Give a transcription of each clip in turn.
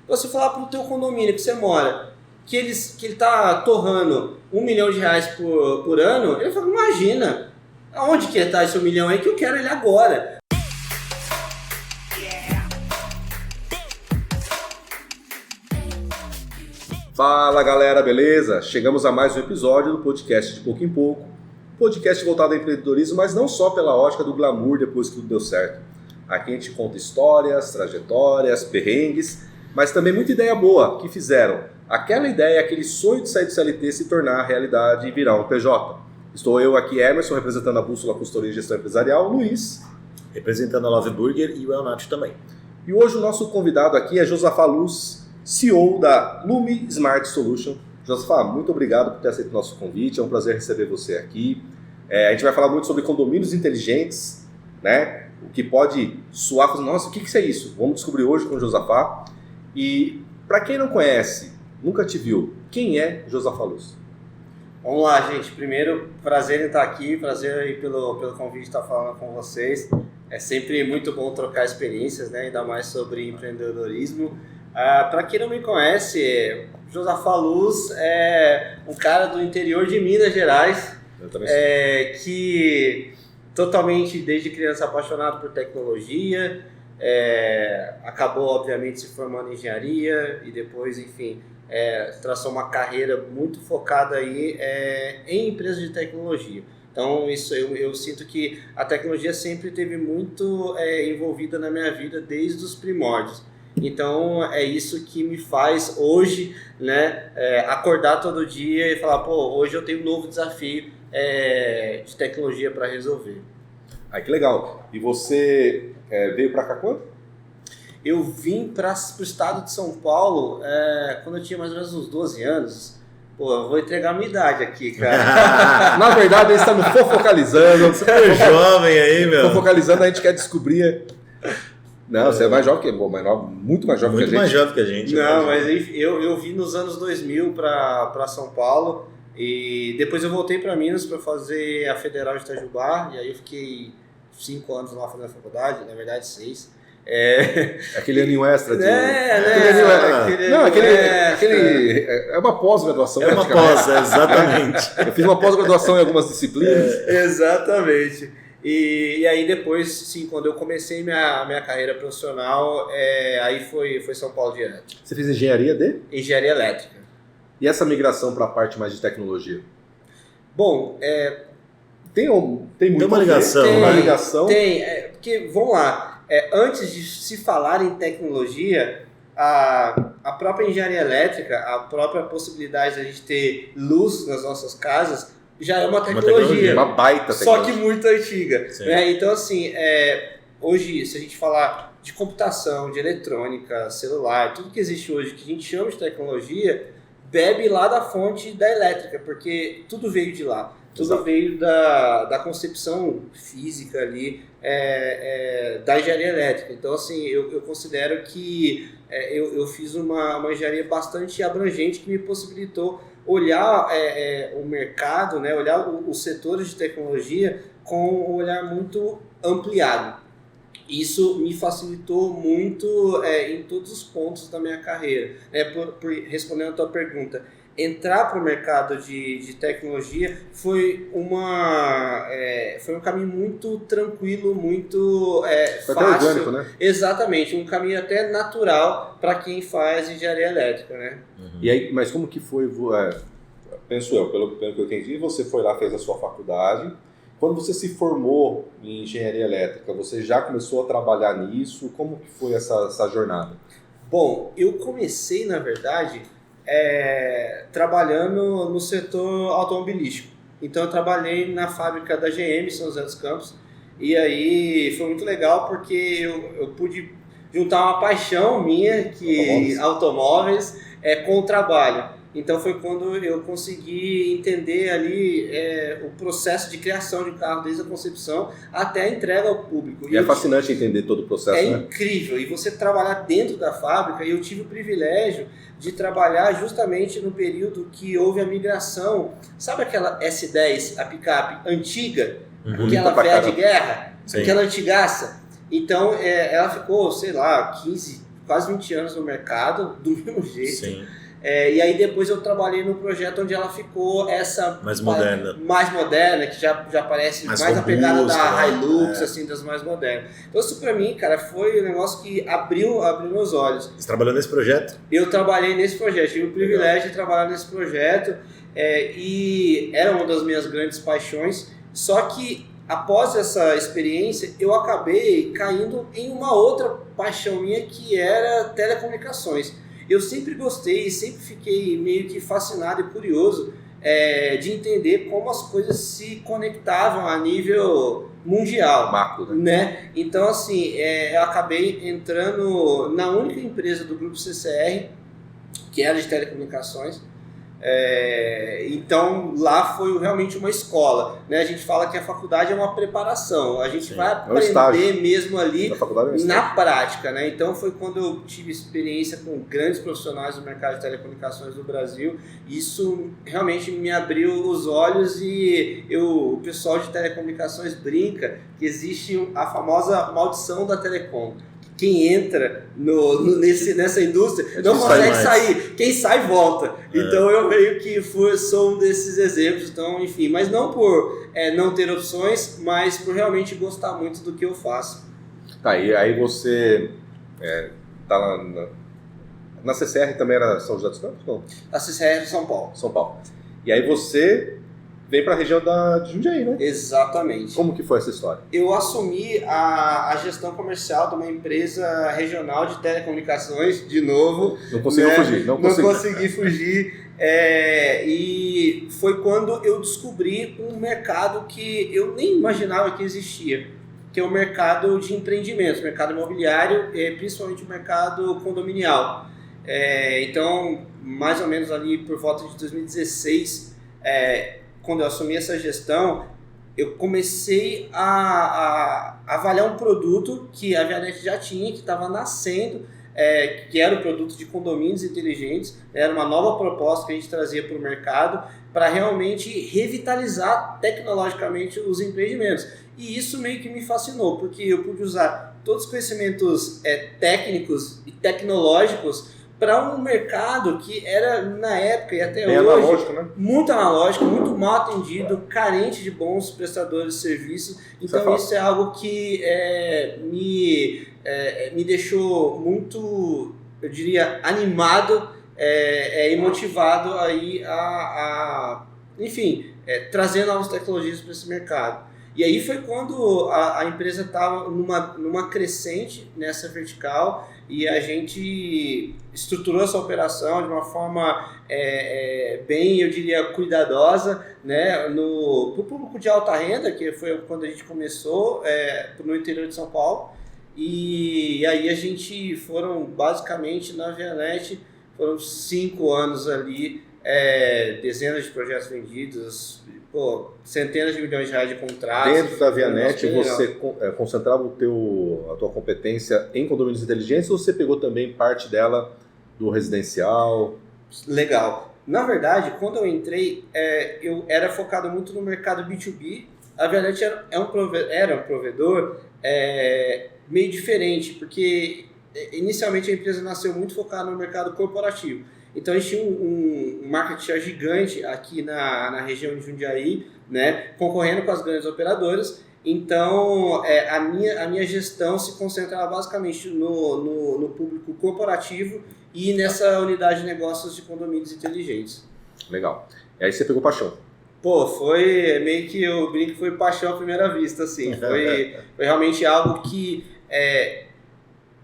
Você falar para o teu condomínio que você mora, que ele está torrando R$1 milhão por ano, ele fala, imagina, aonde que está esse 1 milhão aí que eu quero ele agora? Fala galera, beleza? Chegamos a mais um episódio do podcast de pouco em pouco. Podcast voltado ao empreendedorismo, mas não só pela ótica do glamour depois que tudo deu certo. Aqui a gente conta histórias, trajetórias, perrengues, mas também muita ideia boa que fizeram aquela ideia, aquele sonho de sair do CLT se tornar realidade e virar um PJ. Estou eu aqui, Emerson, representando a Bússola Consultoria e Gestão Empresarial, Luiz, representando a Love Burger e o Elnath também. E hoje o nosso convidado aqui é Josafá Luz, CEO da Lumi Smart Solution. Josafá, muito obrigado por ter aceito o nosso convite, é um prazer receber você aqui. A gente vai falar muito sobre condomínios inteligentes, né? O que pode soar, falar, nossa, o que é isso? Vamos descobrir hoje com o Josafá. E para quem não conhece, nunca te viu, quem é Josafá Luz? Vamos lá, gente. Primeiro, prazer em estar aqui, prazer aí pelo convite de estar falando com vocês. É sempre muito bom trocar experiências, né? Ainda mais sobre empreendedorismo. Para quem não me conhece, Josafá Luz é um cara do interior de Minas Gerais, que totalmente desde criança apaixonado por tecnologia, acabou obviamente se formando em engenharia e depois, enfim, traçou uma carreira muito focada aí em empresas de tecnologia. Então isso eu sinto que a tecnologia sempre esteve muito envolvida na minha vida desde os primórdios. Então é isso que me faz hoje, né, acordar todo dia e falar, pô, hoje eu tenho um novo desafio de tecnologia para resolver. Que legal. E você veio para cá quando? Eu vim para o estado de São Paulo quando eu tinha mais ou menos uns 12 anos. Pô, eu vou entregar a minha idade aqui, cara. Na verdade, eles estão fofocalizando. Super jovem aí, meu. Fofocalizando, a gente quer descobrir. Não, você é mais jovem que eu, muito mais jovem que a gente. Muito mais jovem que a gente. Não, mas eu vim nos anos 2000 para São Paulo e depois eu voltei para Minas para fazer a Federal de Itajubá e aí eu fiquei 5 anos lá fazendo a faculdade, na verdade 6. Aquele aninho extra. É uma pós-graduação. É uma pós, exatamente. Eu fiz uma pós-graduação em algumas disciplinas. Exatamente. E aí depois, sim, quando eu comecei minha carreira profissional, aí foi São Paulo direto. Você fez engenharia de? Engenharia elétrica. E essa migração para a parte mais de tecnologia? Bom, tem uma ligação. Tem uma ligação. Tem, porque, vamos lá, antes de se falar em tecnologia, a própria engenharia elétrica, a própria possibilidade de a gente ter luz nas nossas casas, já é uma tecnologia. Uma baita tecnologia. Só que muito antiga. Né? Então, assim, hoje, se a gente falar de computação, de eletrônica, celular, tudo que existe hoje que a gente chama de tecnologia, bebe lá da fonte da elétrica, porque tudo veio de lá. Tudo veio da concepção física ali, da engenharia elétrica. Então, assim, eu considero que eu fiz uma engenharia bastante abrangente que me possibilitou olhar o mercado, né, olhar os setores de tecnologia com um olhar muito ampliado. Isso me facilitou muito em todos os pontos da minha carreira. Respondendo a tua pergunta, entrar para o mercado de tecnologia foi um caminho muito tranquilo, muito fácil. Até orgânico, né? Exatamente, um caminho até natural para quem faz engenharia elétrica, né? Uhum. E aí, mas como que foi, penso eu, pelo que eu entendi, você foi lá, fez a sua faculdade. Quando você se formou em engenharia elétrica, você já começou a trabalhar nisso? Como que foi essa jornada? Bom, eu comecei, na verdade, trabalhando no setor automobilístico. Então eu trabalhei na fábrica da GM, São José dos Campos, e aí foi muito legal porque eu pude juntar uma paixão minha, automóveis com o trabalho. Então foi quando eu consegui entender ali o processo de criação de um carro, desde a concepção até a entrega ao público. E é fascinante entender todo o processo, né? Incrível. E você trabalhar dentro da fábrica, e eu tive o privilégio de trabalhar justamente no período que houve a migração. Sabe aquela S10, a picape antiga? Aquela velha de guerra? Sim. Aquela antigaça? Então ela ficou, sei lá, quase 20 anos no mercado, do mesmo jeito. Sim. E aí depois eu trabalhei no projeto onde ela ficou essa Mais moderna. mais moderna, que já parece mais a pegada da Hilux, assim, das mais modernas. Então isso pra mim, cara, foi um negócio que abriu meus olhos. Você trabalhou nesse projeto? Eu trabalhei nesse projeto, tive o privilégio de trabalhar nesse projeto e era uma das minhas grandes paixões, só que após essa experiência eu acabei caindo em uma outra paixão minha que era telecomunicações. Eu sempre gostei, sempre fiquei meio que fascinado e curioso de entender como as coisas se conectavam a nível mundial. Macro, né? Então, assim, eu acabei entrando na única empresa do grupo CCR, que era de telecomunicações. Então lá foi realmente uma escola, né? A gente fala que a faculdade é uma preparação, a gente vai aprender mesmo ali na prática, né? Então foi quando eu tive experiência com grandes profissionais do mercado de telecomunicações do Brasil. Isso realmente me abriu os olhos e o pessoal de telecomunicações brinca que existe a famosa maldição da telecom. Quem entra nessa indústria não consegue sair. Quem sai, volta. Então eu meio que sou um desses exemplos. Então, enfim, mas não por não ter opções, mas por realmente gostar muito do que eu faço. Tá, e aí você tá lá na CCR também era São José dos Campos? Não? A CCR de São Paulo. São Paulo. E aí você vem para a região de Jundiaí, né? Exatamente. Como que foi essa história? Eu assumi a gestão comercial de uma empresa regional de telecomunicações, de novo. Não conseguiu fugir. Não consegui fugir. E foi quando eu descobri um mercado que eu nem imaginava que existia, que é o mercado de empreendimentos, mercado imobiliário, principalmente o mercado condominial. Então, mais ou menos ali por volta de 2016, quando eu assumi essa gestão, eu comecei a avaliar um produto que a Vianet já tinha, que estava nascendo, que era o produto de condomínios inteligentes. Era uma nova proposta que a gente trazia para o mercado para realmente revitalizar tecnologicamente os empreendimentos. E isso meio que me fascinou, porque eu pude usar todos os conhecimentos técnicos e tecnológicos para um mercado que era, na época e até hoje, analógico, né? Muito analógico, muito mal atendido, carente de bons prestadores de serviços. Então isso é algo que me deixou muito, eu diria, animado e motivado aí enfim, trazer novas tecnologias para esse mercado. E aí foi quando a empresa estava numa crescente nessa vertical e a gente estruturou essa operação de uma forma bem, eu diria, cuidadosa, né, para o público de alta renda, que foi quando a gente começou no interior de São Paulo. E aí a gente foram basicamente na Vianet, foram 5 anos ali, dezenas de projetos vendidos, centenas de milhões de reais de contratos. Dentro da Vianet, você concentrava a tua competência em condomínios inteligentes ou você pegou também parte dela do residencial? Legal. Na verdade, quando eu entrei, eu era focado muito no mercado B2B. A Vianet era um provedor meio diferente, porque inicialmente a empresa nasceu muito focada no mercado corporativo. Então a gente tinha um market share gigante aqui na região de Jundiaí, né, concorrendo com as grandes operadoras. Então a minha gestão se concentrava basicamente no público corporativo e nessa unidade de negócios de condomínios inteligentes. Legal. E aí você pegou paixão. Foi meio que eu brinco que foi paixão à primeira vista, assim. Foi realmente algo que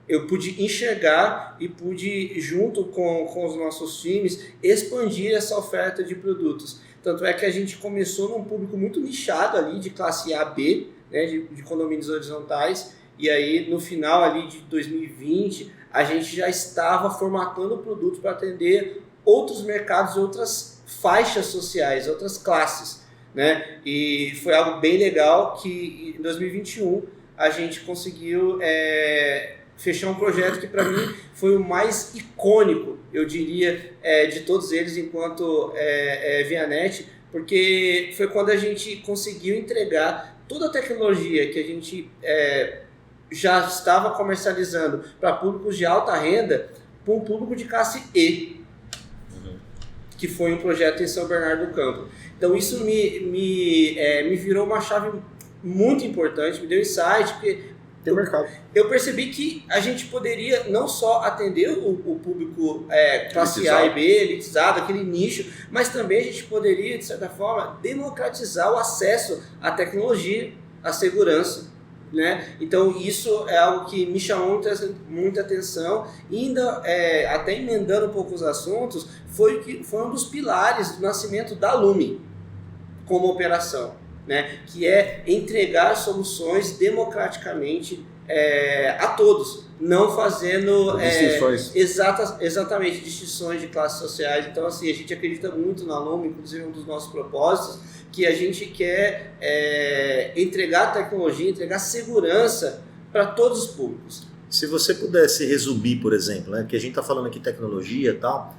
eu pude enxergar e pude, junto com os nossos times, expandir essa oferta de produtos. Tanto é que a gente começou num público muito nichado ali, de classe A, B, né, de condomínios horizontais, e aí no final ali de 2020, a gente já estava formatando o produto para atender outros mercados, outras faixas sociais, outras classes, né? E foi algo bem legal que em 2021 a gente conseguiu fechar um projeto que para mim foi o mais icônico, eu diria, de todos eles enquanto Vianet, porque foi quando a gente conseguiu entregar toda a tecnologia que a gente já estava comercializando para públicos de alta renda para um público de classe E, que foi um projeto em São Bernardo do Campo. Então isso me virou uma chave muito importante, me deu insight, porque Tem mercado. eu percebi que a gente poderia não só atender o público classe A e B, elitizado, aquele nicho, mas também a gente poderia, de certa forma, democratizar o acesso à tecnologia, à segurança, né? Então isso é algo que me chamou muita atenção. E ainda, até emendando um pouco os assuntos, foi um dos pilares do nascimento da Lume como operação, né? Que é entregar soluções democraticamente a todos, não fazendo distinções. Exatamente, distinções de classes sociais. Então, assim, a gente acredita muito na Lume, inclusive um dos nossos propósitos, que a gente quer entregar tecnologia, entregar segurança para todos os públicos. Se você pudesse resumir, por exemplo, né, que a gente está falando aqui tecnologia e tal,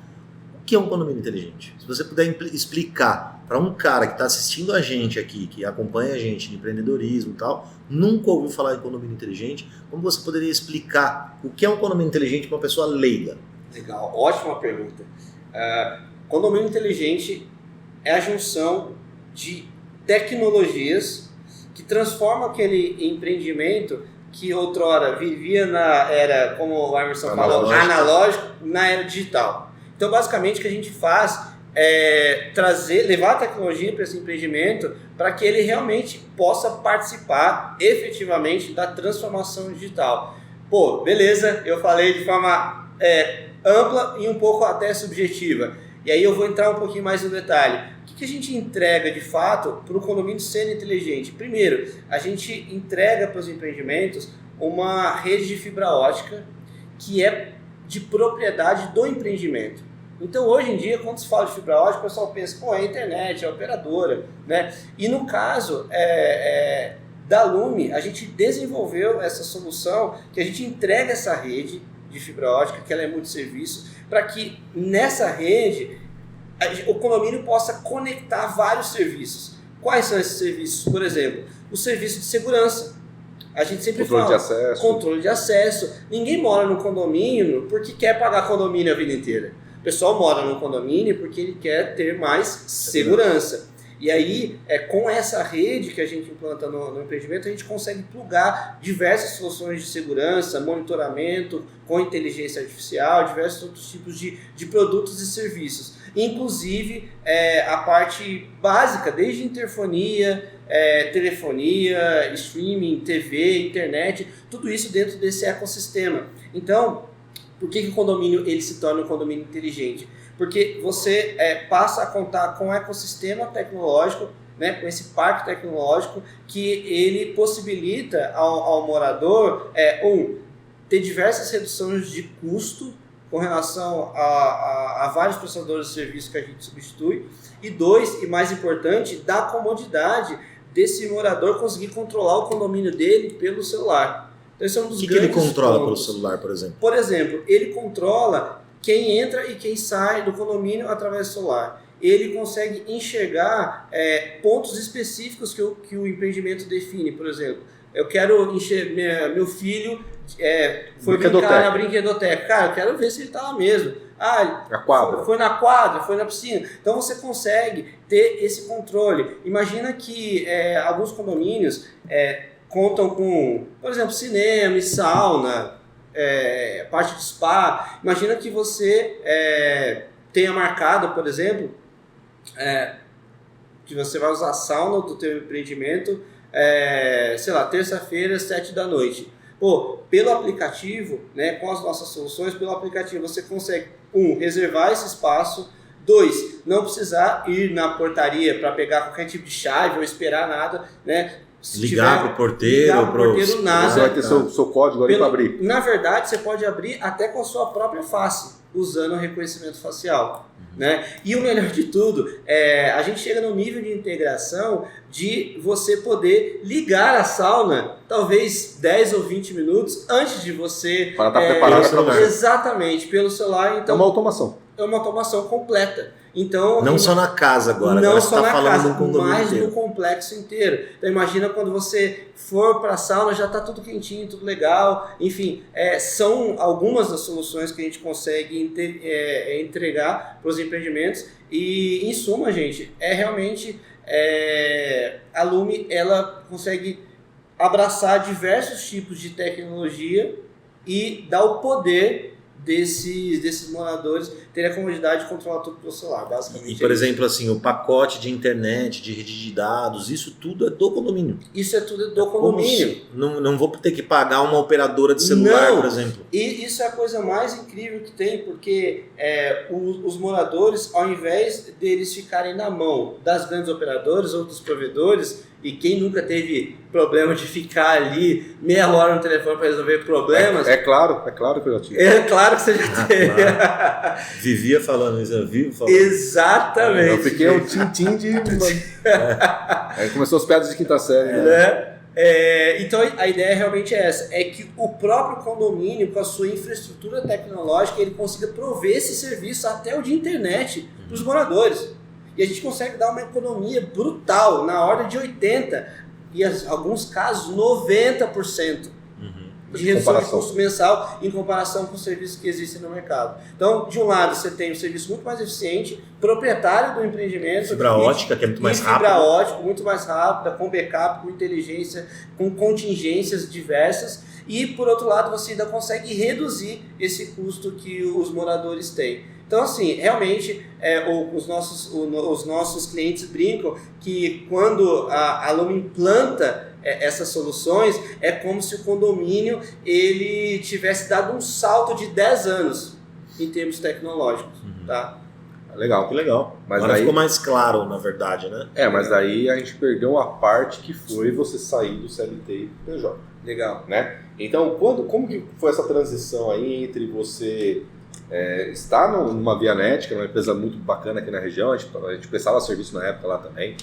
o que é um condomínio inteligente? Se você puder explicar para um cara que está assistindo a gente aqui, que acompanha a gente de empreendedorismo e tal, nunca ouviu falar em condomínio inteligente, como você poderia explicar o que é um condomínio inteligente para uma pessoa leiga? Legal, ótima pergunta. Condomínio inteligente é a junção de tecnologias que transformam aquele empreendimento que outrora vivia na era, como o Emerson falou, analógico, na era digital. Então, basicamente, o que a gente faz é levar a tecnologia para esse empreendimento para que ele realmente possa participar efetivamente da transformação digital. Pô, beleza, eu falei de forma ampla e um pouco até subjetiva. E aí eu vou entrar um pouquinho mais no detalhe. O que a gente entrega de fato para o condomínio ser inteligente? Primeiro, a gente entrega para os empreendimentos uma rede de fibra ótica que é de propriedade do empreendimento. Então, hoje em dia, quando se fala de fibra ótica, o pessoal pensa, é a internet, é a operadora, né? E no caso da Lume, a gente desenvolveu essa solução que a gente entrega essa rede de fibra ótica, que ela é multisserviço, para que nessa rede o condomínio possa conectar vários serviços. Quais são esses serviços? Por exemplo, o serviço de segurança. A gente sempre fala controle de acesso. Ninguém mora no condomínio porque quer pagar condomínio a vida inteira. O pessoal mora no condomínio porque ele quer ter mais segurança. E aí, com essa rede que a gente implanta no empreendimento, a gente consegue plugar diversas soluções de segurança, monitoramento, com inteligência artificial, diversos outros tipos de produtos e serviços. Inclusive, a parte básica, desde interfonia, telefonia, streaming, TV, internet, tudo isso dentro desse ecossistema. Então, por que o condomínio ele se torna um condomínio inteligente? Porque você passa a contar com um ecossistema tecnológico, né, com esse parque tecnológico que ele possibilita ao morador, ter diversas reduções de custo com relação a vários prestadores de serviço que a gente substitui, e dois, e mais importante, da comodidade desse morador conseguir controlar o condomínio dele pelo celular. Então, esse é um dos grandes que ele controla pontos. pelo celular, por exemplo? Por exemplo, ele controla quem entra e quem sai do condomínio através do celular. Ele consegue enxergar pontos específicos que o empreendimento define. Por exemplo, eu quero enxergar meu filho foi brincar na brinquedoteca. Cara, eu quero ver se ele está lá mesmo. A quadra. Foi na quadra, foi na piscina. Então você consegue ter esse controle. Imagina que alguns condomínios contam com, por exemplo, cinema e sauna, parte de spa. Imagina que você tenha marcado, por exemplo, que você vai usar a sauna do teu empreendimento, sei lá, terça-feira, 7 da noite. Pô, pelo aplicativo, né, com as nossas soluções, pelo aplicativo você consegue, reservar esse espaço, 2, não precisar ir na portaria para pegar qualquer tipo de chave ou esperar nada, né? Ligar para o porteiro, nada. Você vai ter seu código ali para abrir. Na verdade, você pode abrir até com a sua própria face, usando o reconhecimento facial. Né? E o melhor de tudo, a gente chega no nível de integração de você poder ligar a sauna talvez 10 ou 20 minutos antes de você... Para estar preparado para você. Exatamente, pelo celular. Então, é uma automação. É uma automação completa. Então, não só na casa agora, não agora só você na está falando casa, do condomínio mas inteiro. no complexo inteiro. Então imagina quando você for para a sauna, já está tudo quentinho, tudo legal. Enfim, são algumas das soluções que a gente consegue entregar para os empreendimentos. E em suma, gente, realmente a Lume, ela consegue abraçar diversos tipos de tecnologia e dar o poder desses moradores terem a comodidade de controlar tudo pelo celular, basicamente. E, por exemplo, assim, o pacote de internet, de rede de dados, isso tudo é do condomínio. Isso é tudo do condomínio. Não vou ter que pagar uma operadora de celular, por exemplo. E isso é a coisa mais incrível que tem, porque os moradores, ao invés deles ficarem na mão das grandes operadoras ou dos provedores, e quem nunca teve problema de ficar ali meia hora no telefone para resolver problemas... É claro que eu já tive. É claro que você já teve. Claro. Vivia falando isso, eu vivo falando. Exatamente. Eu fiquei um tintim de... Aí começou as piadas de quinta série. Né? Então a ideia realmente é essa, é que o próprio condomínio, com a sua infraestrutura tecnológica, ele consiga prover esse serviço até o de internet para os moradores. E a gente consegue dar uma economia brutal, na ordem de 80% e em alguns casos 90% de redução de custo mensal em comparação com os serviços que existem no mercado. Então, de um lado, você tem um serviço muito mais eficiente, proprietário do empreendimento. Fibra ótica, que é muito mais rápido. Fibra ótica, muito mais rápida, com backup, com inteligência, com contingências diversas. E, por outro lado, você ainda consegue reduzir esse custo que os moradores têm. Então, assim, realmente, os nossos clientes brincam que quando a Lume implanta essas soluções, é como se o condomínio ele tivesse dado um salto de 10 anos em termos tecnológicos. Tá? Legal. Que legal. Mas agora daí... ficou mais claro, na verdade, né? Mas daí a gente perdeu a parte que foi você sair do CLT e do PJ. Legal. Né? Então, como que foi essa transição aí entre você estar numa Vianet, que é uma empresa muito bacana aqui na região, a gente prestava serviço na época lá também,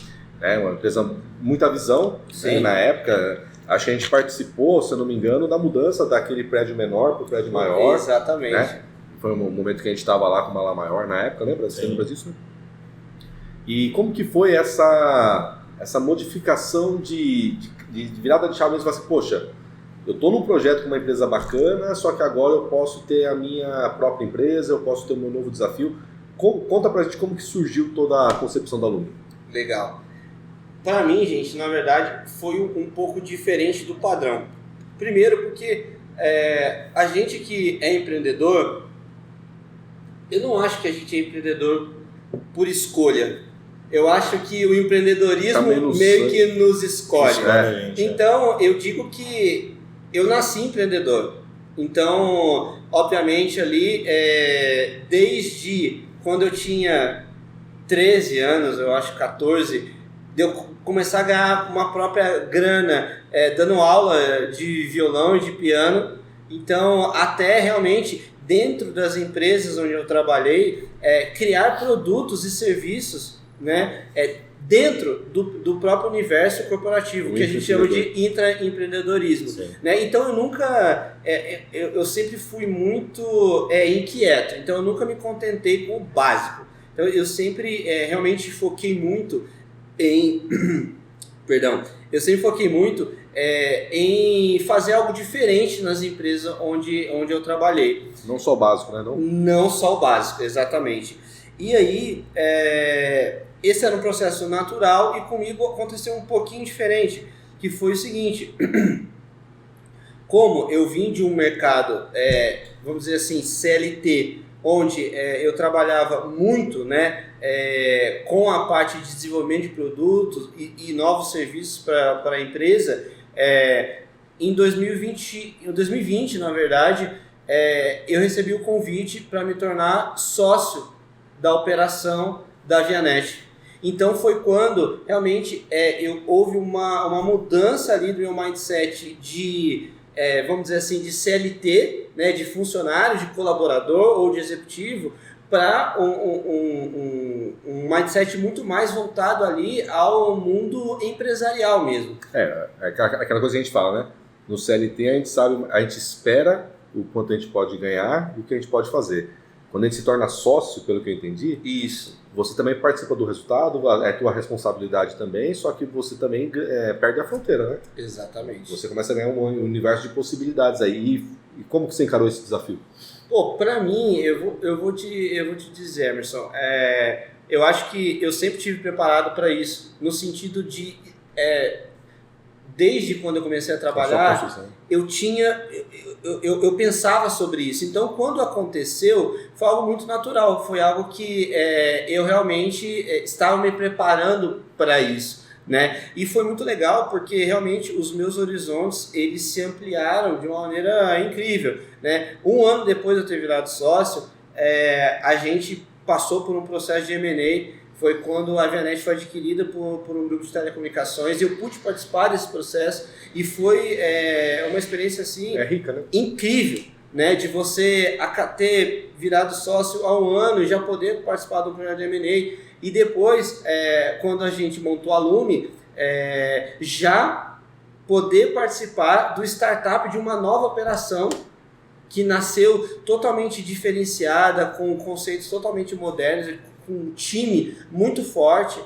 uma empresa muita visão, né? Na época, acho que a gente participou, se eu não me engano, da mudança daquele prédio menor para o prédio maior. Exatamente. Né? Foi um momento que a gente estava lá com uma lá maior na época, lembra? Você lembra disso? E como que foi essa modificação de virada de chave mesmo? Assim, poxa, eu estou num projeto com uma empresa bacana, só que agora eu posso ter a minha própria empresa, eu posso ter o meu novo desafio. Conta pra gente como que surgiu toda a concepção da Lume. Legal. Para mim, gente, na verdade, foi um pouco diferente do padrão. Primeiro porque a gente que é empreendedor, eu não acho que a gente é empreendedor por escolha. Eu acho que o empreendedorismo meio que nos escolhe. Então, eu digo que eu nasci empreendedor. Então, obviamente, ali, desde quando eu tinha 13 anos, eu acho 14, de eu começar a ganhar uma própria grana, dando aula de violão e de piano. Então, até realmente, dentro das empresas onde eu trabalhei, criar produtos e serviços, né, dentro do próprio universo corporativo, que a gente chama de intraempreendedorismo. Né? Então, eu sempre fui muito inquieto, então eu nunca me contentei com o básico. Então, eu sempre realmente foquei muito em... Perdão. Eu sempre foquei muito em fazer algo diferente nas empresas onde eu trabalhei. Não só o básico, né? Não só o básico, exatamente. E aí, esse era um processo natural e comigo aconteceu um pouquinho diferente, que foi o seguinte: como eu vim de um mercado, vamos dizer assim, CLT, onde eu trabalhava muito, né, com a parte de desenvolvimento de produtos e novos serviços para a empresa, em 2020, na verdade, eu recebi o convite para me tornar sócio da operação da Vianet. Então foi quando realmente houve uma mudança ali do meu mindset de vamos dizer assim, de CLT, né, de funcionário, de colaborador ou de executivo, para um mindset muito mais voltado ali ao mundo empresarial mesmo. Aquela coisa que a gente fala, né? No CLT a gente sabe, a gente espera o quanto a gente pode ganhar e o que a gente pode fazer. Quando a gente se torna sócio, pelo que eu entendi, você também participa do resultado, é tua responsabilidade também, só que você também perde a fronteira, né? Exatamente. Você começa a ganhar um universo de possibilidades aí. E como que você encarou esse desafio? Pô, pra mim, eu vou te dizer, Emerson, eu acho que eu sempre tive preparado para isso, no sentido de, desde quando eu comecei a trabalhar, eu pensava sobre isso. Então, quando aconteceu, foi algo muito natural, foi algo que eu realmente estava me preparando para isso, né? E foi muito legal porque realmente os meus horizontes eles se ampliaram de uma maneira incrível, né? Um ano depois de eu ter virado sócio, a gente passou por um processo de M&A. Foi quando a Avianet foi adquirida por um grupo de telecomunicações e eu pude participar desse processo e foi uma experiência assim, rica, né? Incrível, né? De você ter virado sócio há um ano e já poder participar do projeto de M&A. E depois, quando a gente montou a Lume, já poder participar do startup de uma nova operação que nasceu totalmente diferenciada, com conceitos totalmente modernos, com um time muito forte,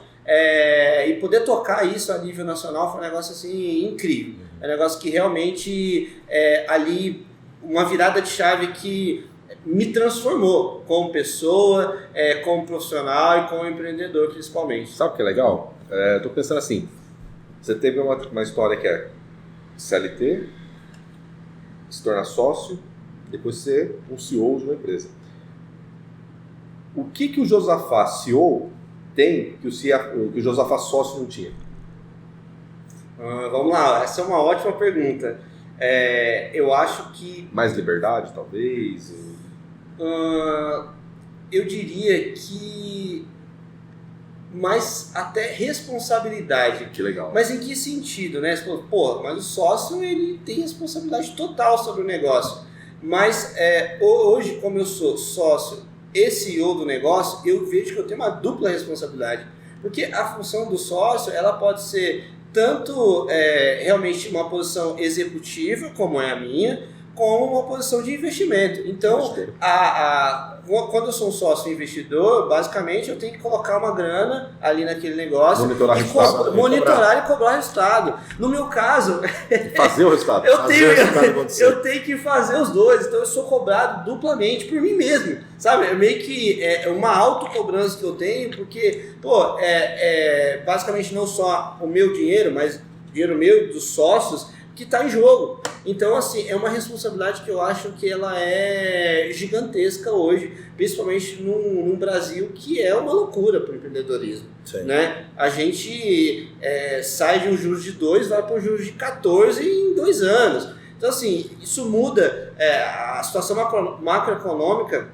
e poder tocar isso a nível nacional foi um negócio assim, incrível. É um negócio que realmente, ali, uma virada de chave que me transformou como pessoa, como profissional e como empreendedor principalmente. Sabe o que é legal? Estou pensando assim, você teve uma história que é CLT, se tornar sócio, depois ser um CEO de uma empresa. O que o Josafá CEO tem que o Josafá sócio não tinha? Vamos lá, essa é uma ótima pergunta. Eu acho que... Mais liberdade, talvez? Eu diria que mais até responsabilidade. Que legal. Mas em que sentido, né? Você falou, pô, mas o sócio ele tem responsabilidade total sobre o negócio. Mas hoje, como eu sou sócio e CEO do negócio, eu vejo que eu tenho uma dupla responsabilidade. Porque a função do sócio, ela pode ser tanto realmente uma posição executiva, como é a minha, como uma posição de investimento. Então, quando eu sou um sócio investidor, basicamente eu tenho que colocar uma grana ali naquele negócio, monitorar e cobrar resultado. No meu caso, fazer o resultado. Eu tenho que fazer os dois. Então eu sou cobrado duplamente por mim mesmo, sabe? É meio que uma autocobrança que eu tenho, porque basicamente não só o meu dinheiro, mas o dinheiro meu e dos sócios que está em jogo. Então, assim, é uma responsabilidade que eu acho que ela é gigantesca hoje, principalmente num Brasil que é uma loucura para o empreendedorismo. Né? A gente sai de um juros de 2, vai para um juros de 14 em 2 anos. Então, assim, isso muda. A situação macroeconômica,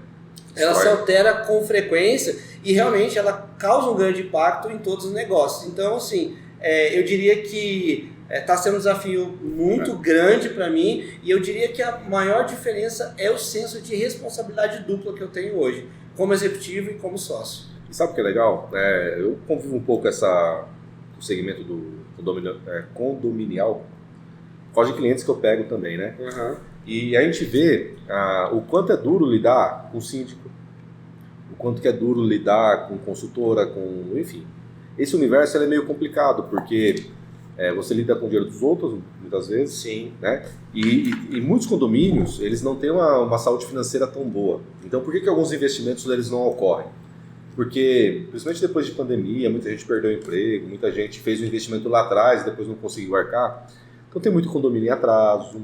ela se altera com frequência e realmente ela causa um grande impacto em todos os negócios. Então, assim, eu diria que está sendo um desafio muito grande para mim e eu diria que a maior diferença é o senso de responsabilidade dupla que eu tenho hoje, como executivo e como sócio. E sabe o que é legal? Eu convivo um pouco o segmento do condominial, por causa de clientes que eu pego também, né? Uhum. E a gente vê o quanto é duro lidar com síndico, o quanto que é duro lidar com consultora, enfim. Esse universo é meio complicado, porque você lida com o dinheiro dos outros, muitas vezes. Sim. Né? E muitos condomínios, eles não têm uma saúde financeira tão boa. Então, por que alguns investimentos eles não ocorrem? Porque, principalmente depois de pandemia, muita gente perdeu o emprego, muita gente fez um investimento lá atrás e depois não conseguiu arcar. Então, tem muito condomínio em atraso.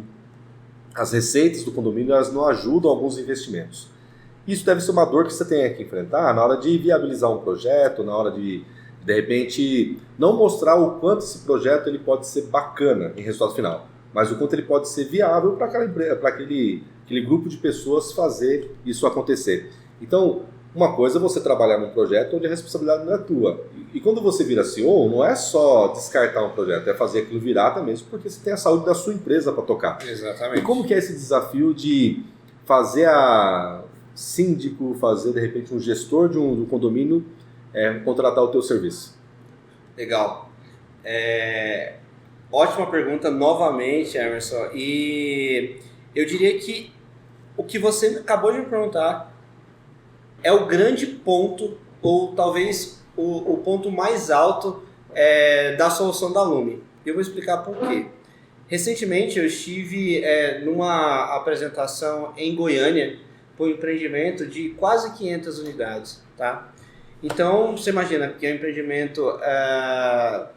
As receitas do condomínio elas não ajudam alguns investimentos. Isso deve ser uma dor que você tem que enfrentar na hora de viabilizar um projeto, na hora de repente, não mostrar o quanto esse projeto ele pode ser bacana em resultado final, mas o quanto ele pode ser viável para aquele grupo de pessoas fazer isso acontecer. Então, Uma coisa é você trabalhar num projeto onde a responsabilidade não é tua. E quando você vira CEO, não é só descartar um projeto, é fazer aquilo virar também, porque você tem a saúde da sua empresa para tocar. Exatamente. E como que é esse desafio de fazer a síndico, fazer de repente um gestor de um condomínio contratar o teu serviço? Legal. Ótima pergunta novamente, Emerson. E eu diria que o que você acabou de me perguntar é o grande ponto, ou talvez o ponto mais alto da solução da Lume. Eu vou explicar por quê. Recentemente eu estive numa apresentação em Goiânia por um empreendimento de quase 500 unidades, tá? Então, você imagina que é um empreendimento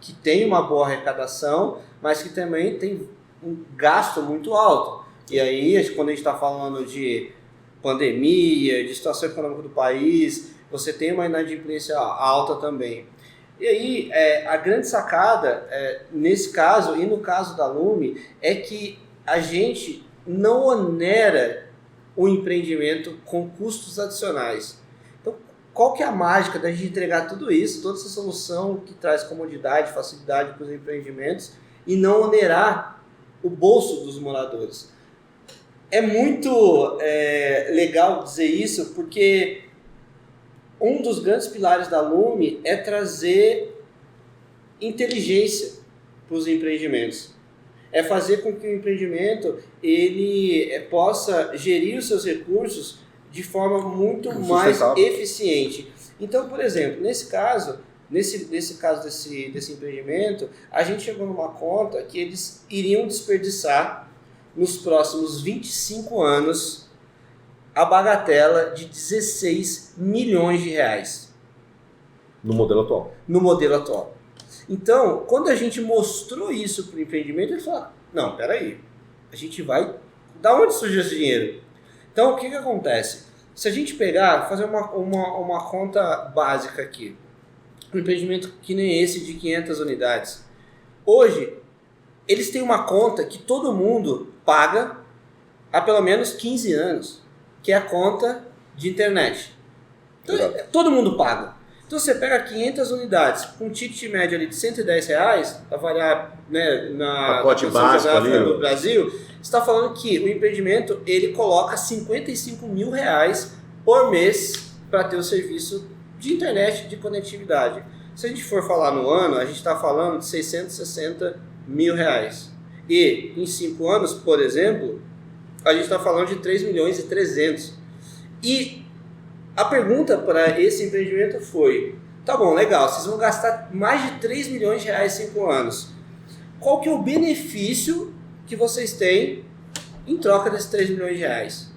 que tem uma boa arrecadação, mas que também tem um gasto muito alto. E aí, quando a gente está falando de pandemia, de situação econômica do país, você tem uma inadimplência alta também. E aí, a grande sacada, nesse caso e no caso da Lume, é que a gente não onera o empreendimento com custos adicionais. Então, qual que é a mágica da gente entregar tudo isso, toda essa solução que traz comodidade, facilidade para os empreendimentos e não onerar o bolso dos moradores? É muito legal dizer isso, porque um dos grandes pilares da Lume é trazer inteligência para os empreendimentos. É fazer com que o empreendimento ele possa gerir os seus recursos de forma muito mais eficiente. Então, por exemplo, nesse caso desse empreendimento, a gente chegou numa conta que eles iriam desperdiçar nos próximos 25 anos a bagatela de 16 milhões de reais. No modelo atual. No modelo atual. Então, quando a gente mostrou isso para o empreendimento, ele falou, não, peraí, a gente vai... Da onde surgiu esse dinheiro? Então, o que acontece? Se a gente pegar, fazer uma conta básica aqui, um empreendimento que nem esse de 500 unidades, hoje, eles têm uma conta que todo mundo paga há pelo menos 15 anos, que é a conta de internet. Então, todo mundo paga. Então você pega 500 unidades com um ticket médio ali de R$110, para variar, né, na pacote básico ali do Brasil, você está falando que o empreendimento ele coloca R$55 mil por mês para ter o serviço de internet, de conectividade. Se a gente for falar no ano, a gente está falando de R$660 mil. E em 5 anos, por exemplo, a gente está falando de 3 milhões e 300. E a pergunta para esse empreendimento foi, tá bom, legal, vocês vão gastar mais de 3 milhões de reais em 5 anos. Qual que é o benefício que vocês têm em troca desses 3 milhões de reais?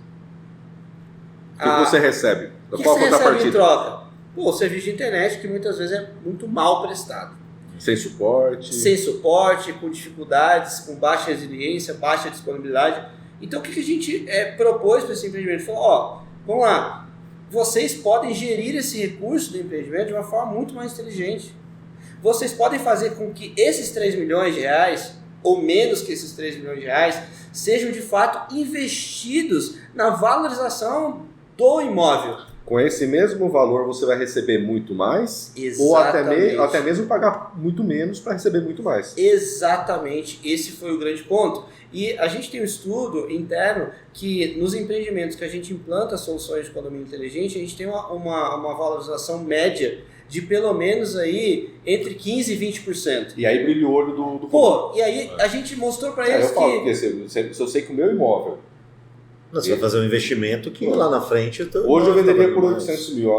O que você recebe? O que você recebe em troca? Pô, o serviço de internet que muitas vezes é muito mal prestado. Sem suporte. Sem suporte, com dificuldades, com baixa resiliência, baixa disponibilidade. Então o que a gente propôs para esse empreendimento? Falou, vamos lá, vocês podem gerir esse recurso do empreendimento de uma forma muito mais inteligente. Vocês podem fazer com que esses 3 milhões de reais, ou menos que esses 3 milhões de reais, sejam de fato investidos na valorização do imóvel. Com esse mesmo valor você vai receber muito mais, Exatamente. ou até mesmo pagar muito menos para receber muito mais. Exatamente, esse foi o grande ponto. E a gente tem um estudo interno que nos empreendimentos que a gente implanta soluções de condomínio inteligente, a gente tem uma valorização média de pelo menos aí entre 15% e 20%. E aí brilha o olho do Pô, e aí a gente mostrou para eles eu falo, porque se eu sei que o meu imóvel... Você vai fazer um investimento que lá na frente... Hoje eu venderia por 800 mil.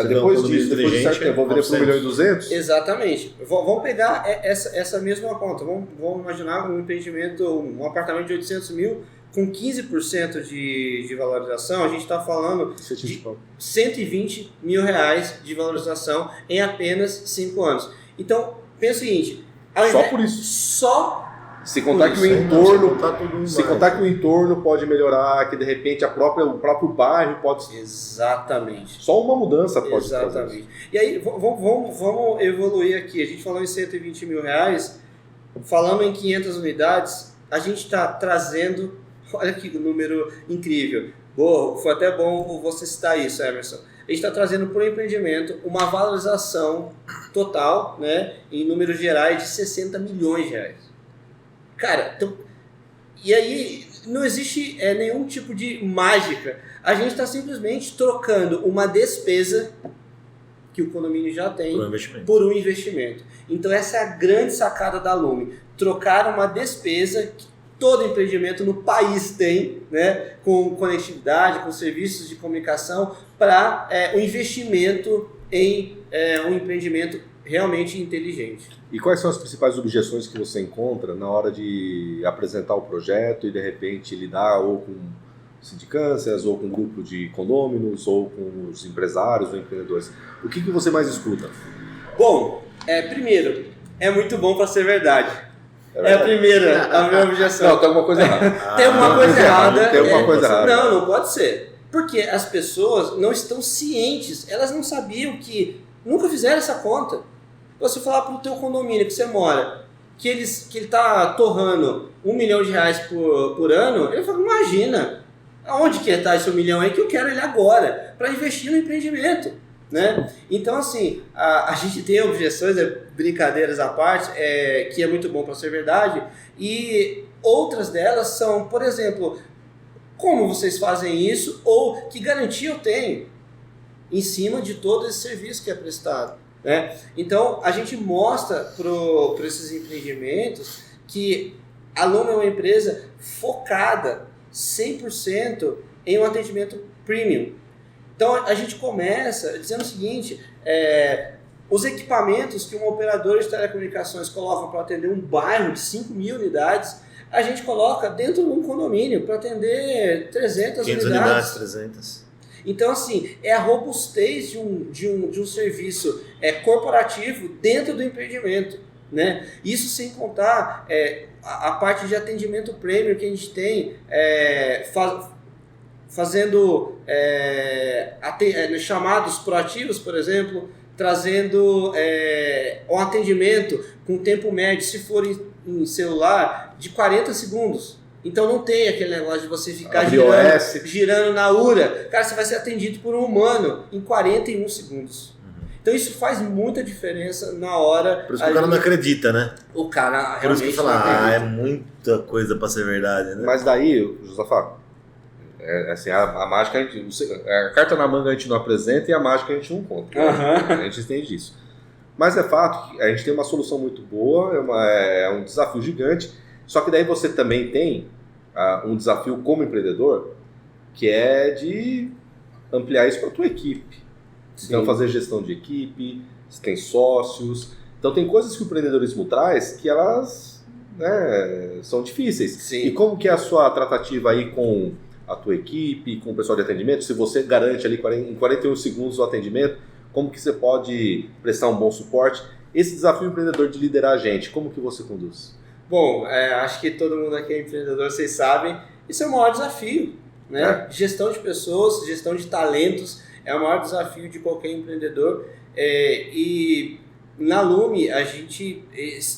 Depois disso, de certo tempo, eu vou vender por 1 milhão e 200? Exatamente. Vamos pegar essa mesma conta. Vamos imaginar um empreendimento, um apartamento de 800 mil com 15% de valorização. A gente está falando de 120 mil reais de valorização em apenas 5 anos. Então, pensa o seguinte... Só por isso. Só Se contar que o entorno pode melhorar, que de repente o próprio bairro pode... Exatamente. Só uma mudança pode Exatamente. E aí, vamos evoluir aqui. A gente falou em 120 mil reais, falando em 500 unidades, a gente está trazendo, olha que número incrível, Boa, foi até bom você citar isso, Emerson. A gente está trazendo para o empreendimento uma valorização total, né, em números gerais, de 60 milhões de reais. Cara, então, e aí não existe nenhum tipo de mágica. A gente está simplesmente trocando uma despesa que o condomínio já tem por um investimento. Então essa é a grande sacada da Lume. Trocar uma despesa que todo empreendimento no país tem, né, com conectividade, com serviços de comunicação, para um investimento em um empreendimento realmente inteligente. E quais são as principais objeções que você encontra na hora de apresentar o projeto e de repente lidar ou com sindicâncias, ou com um grupo de condôminos, ou com os empresários ou empreendedores? O que você mais escuta? Bom, primeiro, é muito bom para ser verdade. É a primeira, a minha objeção. Não, tem alguma coisa errada. Tem alguma coisa errada. Tem alguma coisa errada. Não pode ser. Porque as pessoas não estão cientes, elas não sabiam que nunca fizeram essa conta. Você falar para o teu condomínio que você mora, que ele está torrando R$1 milhão por ano, ele fala, imagina, aonde que está esse 1 milhão aí que eu quero ele agora, para investir no empreendimento, né? Então, assim, a gente tem objeções, brincadeiras à parte, que é muito bom para ser verdade, e outras delas são, por exemplo, como vocês fazem isso, ou que garantia eu tenho em cima de todo esse serviço que é prestado, né? Então, a gente mostra para esses empreendimentos que a Lume é uma empresa focada 100% em um atendimento premium. Então, a gente começa dizendo o seguinte, os equipamentos que um operador de telecomunicações coloca para atender um bairro de 5 mil unidades, a gente coloca dentro de um condomínio para atender 300 500 unidades. 300. Então, assim, é a robustez de um serviço corporativo dentro do empreendimento, né? Isso sem contar a parte de atendimento premium que a gente tem, fazendo chamados proativos, por exemplo, trazendo um atendimento com tempo médio, se for em celular, de 40 segundos. Então não tem aquele negócio de você ficar girando na URA. Cara, você vai ser atendido por um humano em 41 segundos. Então isso faz muita diferença na hora. Por isso que o cara não acredita, né? O cara por isso que realmente fala, é muita coisa pra ser verdade, né? Mas daí, Josafá, assim, a mágica, a carta na manga a gente não apresenta e a mágica a gente não conta. A gente entende isso. Mas é fato que a gente tem uma solução muito boa, é um desafio gigante, só que daí você também tem um desafio como empreendedor, que é de ampliar isso para a tua equipe. Sim. Então fazer gestão de equipe, você tem sócios. Então tem coisas que o empreendedorismo traz que elas, né, são difíceis. Sim. E como que é a sua tratativa aí com a tua equipe, com o pessoal de atendimento? Se você garante ali em 41 segundos o atendimento, como que você pode prestar um bom suporte? Esse desafio empreendedor de liderar a gente, como que você conduz? Bom, acho que todo mundo aqui é empreendedor, vocês sabem, isso é o maior desafio, né? Gestão de pessoas, gestão de talentos é o maior desafio de qualquer empreendedor, e na Lume esse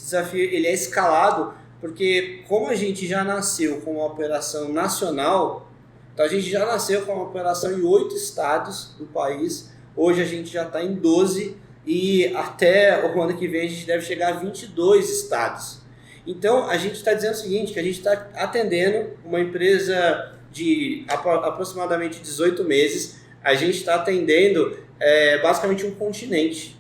desafio ele é escalado, porque como a gente já nasceu com uma operação nacional, então a gente já nasceu com uma operação em 8 estados do país, hoje a gente já está em 12 e até o ano que vem a gente deve chegar a 22 estados. Então, a gente está dizendo o seguinte, que a gente está atendendo uma empresa de aproximadamente 18 meses, a gente está atendendo basicamente um continente.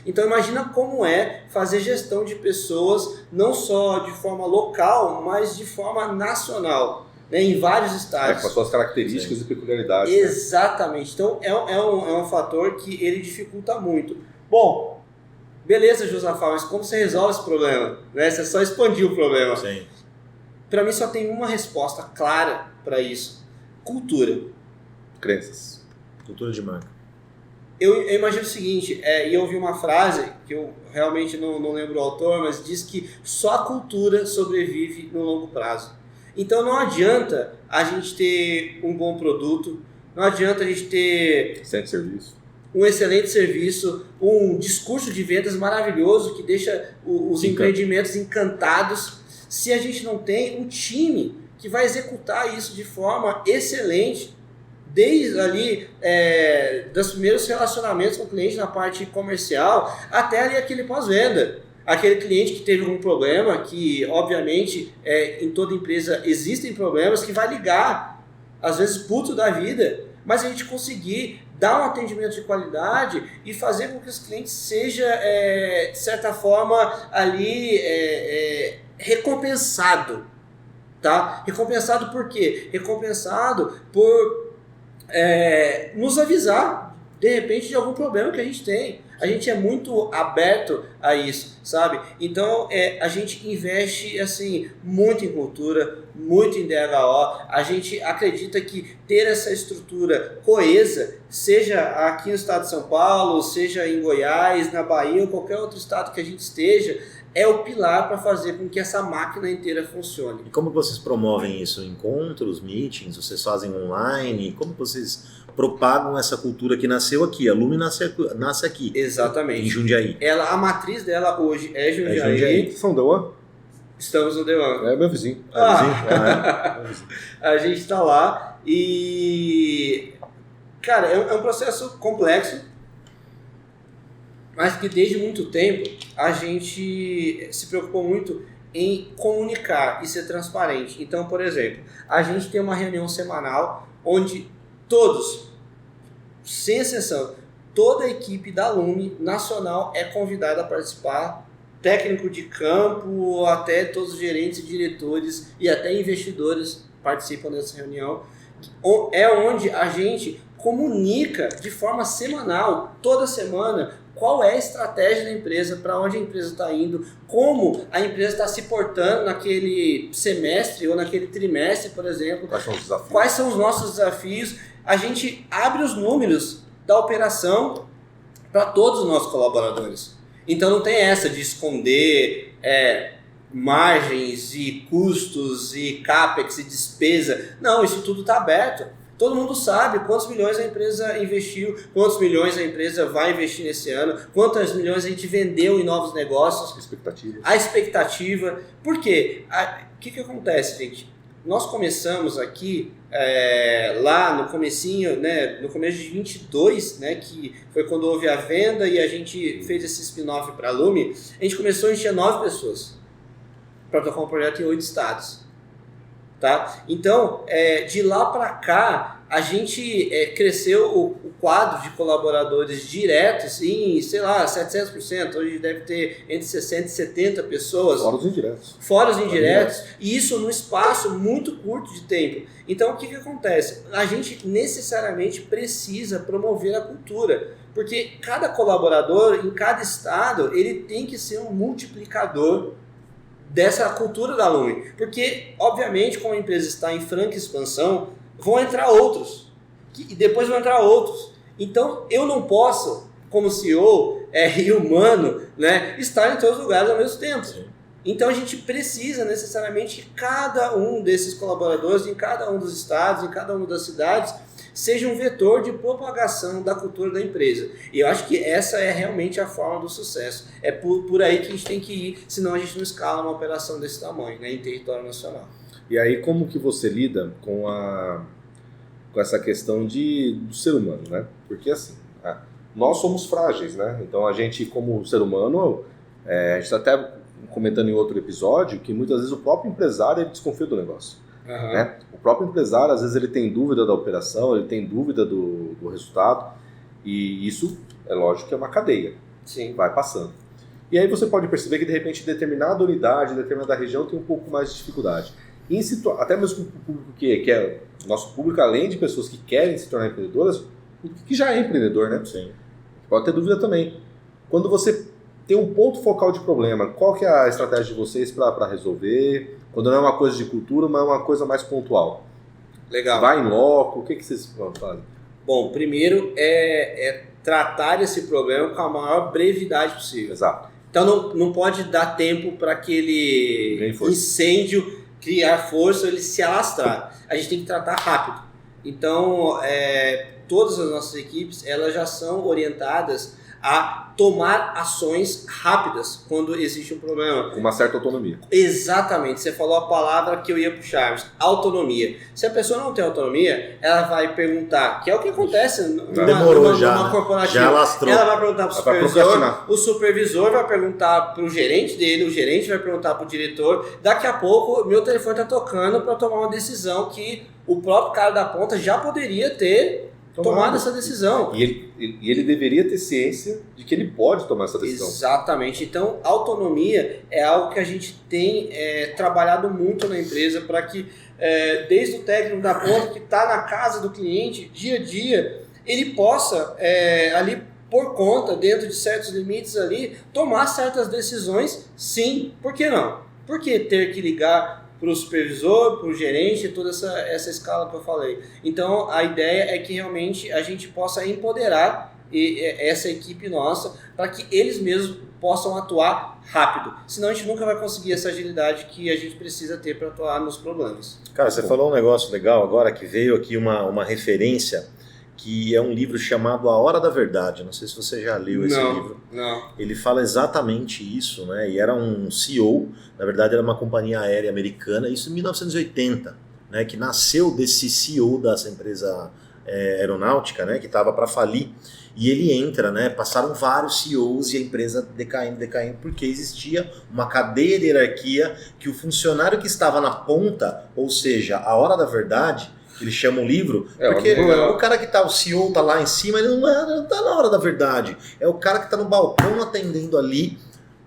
Então, imagina como é fazer gestão de pessoas, não só de forma local, mas de forma nacional, né, em vários estados. Com as suas características e peculiaridades. Exatamente. Né? Então, é um fator que ele dificulta muito. Bom, beleza, Josafá, mas como você resolve esse problema? Né? Você só expandiu o problema. Sim. Para mim só tem uma resposta clara para isso. Cultura. Crenças. Cultura de marca. Eu imagino o seguinte, e eu ouvi uma frase, que eu realmente não lembro o autor, mas diz que só a cultura sobrevive no longo prazo. Então não adianta a gente ter um bom produto, não adianta a gente ter um excelente serviço, um discurso de vendas maravilhoso que deixa os empreendimentos encantados, se a gente não tem um time que vai executar isso de forma excelente, desde ali dos primeiros relacionamentos com o cliente na parte comercial até ali aquele pós-venda. Aquele cliente que teve algum problema, que obviamente em toda empresa existem problemas, que vai ligar, às vezes puto da vida, mas a gente conseguir dar um atendimento de qualidade e fazer com que os clientes seja, de certa forma, ali recompensado. Tá? Recompensado por quê? Recompensado por nos avisar, de repente, de algum problema que a gente tem. A gente é muito aberto a isso, sabe? Então, a gente investe, assim, muito em cultura, muito em DHO. A gente acredita que ter essa estrutura coesa, seja aqui no estado de São Paulo, seja em Goiás, na Bahia ou qualquer outro estado que a gente esteja, é o pilar para fazer com que essa máquina inteira funcione. E como vocês promovem isso? Encontros, meetings? Vocês fazem online? Como vocês propagam essa cultura que nasceu aqui? A Lume nasce aqui. Exatamente. Em Jundiaí. A matriz dela hoje é Jundiaí. São Dewan? Estamos no Dewan. É meu vizinho. Meu vizinho? A gente está lá e... Cara, é um processo complexo, mas que desde muito tempo a gente se preocupou muito em comunicar e ser transparente. Então, por exemplo, a gente tem uma reunião semanal onde todos, sem exceção, toda a equipe da Lume Nacional é convidada a participar, técnico de campo, até todos os gerentes e diretores e até investidores participam dessa reunião. É onde a gente comunica de forma semanal, toda semana, qual é a estratégia da empresa, para onde a empresa está indo, como a empresa está se portando naquele semestre ou naquele trimestre, por exemplo. Quais são os desafios? Quais são os nossos desafios? A gente abre os números da operação para todos os nossos colaboradores. Então não tem essa de esconder margens e custos e CAPEX e despesa. Não, isso tudo está aberto. Todo mundo sabe quantos milhões a empresa investiu, quantos milhões a empresa vai investir nesse ano, quantos milhões a gente vendeu em novos negócios. A expectativa. Por quê? O que acontece, gente? Nós começamos aqui lá no comecinho, né, no começo de 22, né, que foi quando houve a venda e a gente fez esse spin-off para a Lume. A gente começou, a gente tinha 9 pessoas para tocar um projeto em 8 estados. Tá? Então, de lá para cá, a gente cresceu o quadro de colaboradores diretos em, sei lá, 700%. Hoje deve ter entre 60 e 70 pessoas. Fora os indiretos. E isso num espaço muito curto de tempo. Então, o que acontece? A gente necessariamente precisa promover a cultura. Porque cada colaborador, em cada estado, ele tem que ser um multiplicador dessa cultura da Lume. Porque, obviamente, como a empresa está em franca expansão, vão entrar outros. E depois vão entrar outros. Então, eu não posso, como CEO e humano, né, estar em todos os lugares ao mesmo tempo. Sim. Então, a gente precisa necessariamente que cada um desses colaboradores, em cada um dos estados, em cada uma das cidades, seja um vetor de propagação da cultura da empresa. E eu acho que essa é realmente a forma do sucesso. É por aí que a gente tem que ir, senão a gente não escala uma operação desse tamanho, né, em território nacional. E aí, como que você lida com essa questão do ser humano, né? Porque assim, nós somos frágeis, né? Então a gente, como ser humano, a gente está até comentando em outro episódio que muitas vezes o próprio empresário ele desconfia do negócio. Uhum. Né? O próprio empresário, às vezes, ele tem dúvida da operação, ele tem dúvida do resultado, e isso, é lógico que é uma cadeia. Sim. Vai passando. E aí você pode perceber que, de repente, determinada unidade, determinada região tem um pouco mais de dificuldade. Até mesmo o público que é o nosso público, além de pessoas que querem se tornar empreendedoras, que já é empreendedor, né? Sim. Pode ter dúvida também. Quando você tem um ponto focal de problema, qual que é a estratégia de vocês para resolver? Quando não é uma coisa de cultura, mas é uma coisa mais pontual. Legal. Vai em loco, o que vocês fazem? Bom, primeiro é tratar esse problema com a maior brevidade possível. Exato. Então não pode dar tempo para aquele incêndio criar força, ele se alastrar. A gente tem que tratar rápido. Então, todas as nossas equipes, elas já são orientadas a tomar ações rápidas quando existe um problema. Com uma certa autonomia. Exatamente, você falou a palavra que eu ia puxar, autonomia. Se a pessoa não tem autonomia, ela vai perguntar, que é o que acontece numa corporativa. Já lastrou. Ela vai perguntar para o supervisor, o supervisor vai perguntar para o gerente dele, o gerente vai perguntar para o diretor, daqui a pouco meu telefone está tocando para tomar uma decisão que o próprio cara da ponta já poderia ter tomado essa decisão. E ele deveria ter ciência de que ele pode tomar essa decisão. Exatamente. Então, autonomia é algo que a gente tem trabalhado muito na empresa para que, desde o técnico da ponta que está na casa do cliente, dia a dia, ele possa, ali por conta, dentro de certos limites ali, tomar certas decisões, sim. Por que não? Por que ter que ligar para o supervisor, para o gerente, toda essa escala que eu falei? Então, a ideia é que realmente a gente possa empoderar essa equipe nossa para que eles mesmos possam atuar rápido. Senão a gente nunca vai conseguir essa agilidade que a gente precisa ter para atuar nos problemas. Cara, você falou um negócio legal agora, que veio aqui uma referência, que é um livro chamado A Hora da Verdade. Não sei se você já leu esse livro. Não. Ele fala exatamente isso, né? E era um CEO, na verdade era uma companhia aérea americana, isso em 1980, né? Que nasceu desse CEO dessa empresa aeronáutica, né? Que estava para falir. E ele entra, né? Passaram vários CEOs e a empresa decaindo, porque existia uma cadeia de hierarquia que o funcionário que estava na ponta, ou seja, a hora da verdade, ele chama o livro, porque o cara que tá, o CEO tá lá em cima, ele não tá na hora da verdade. É o cara que tá no balcão atendendo ali.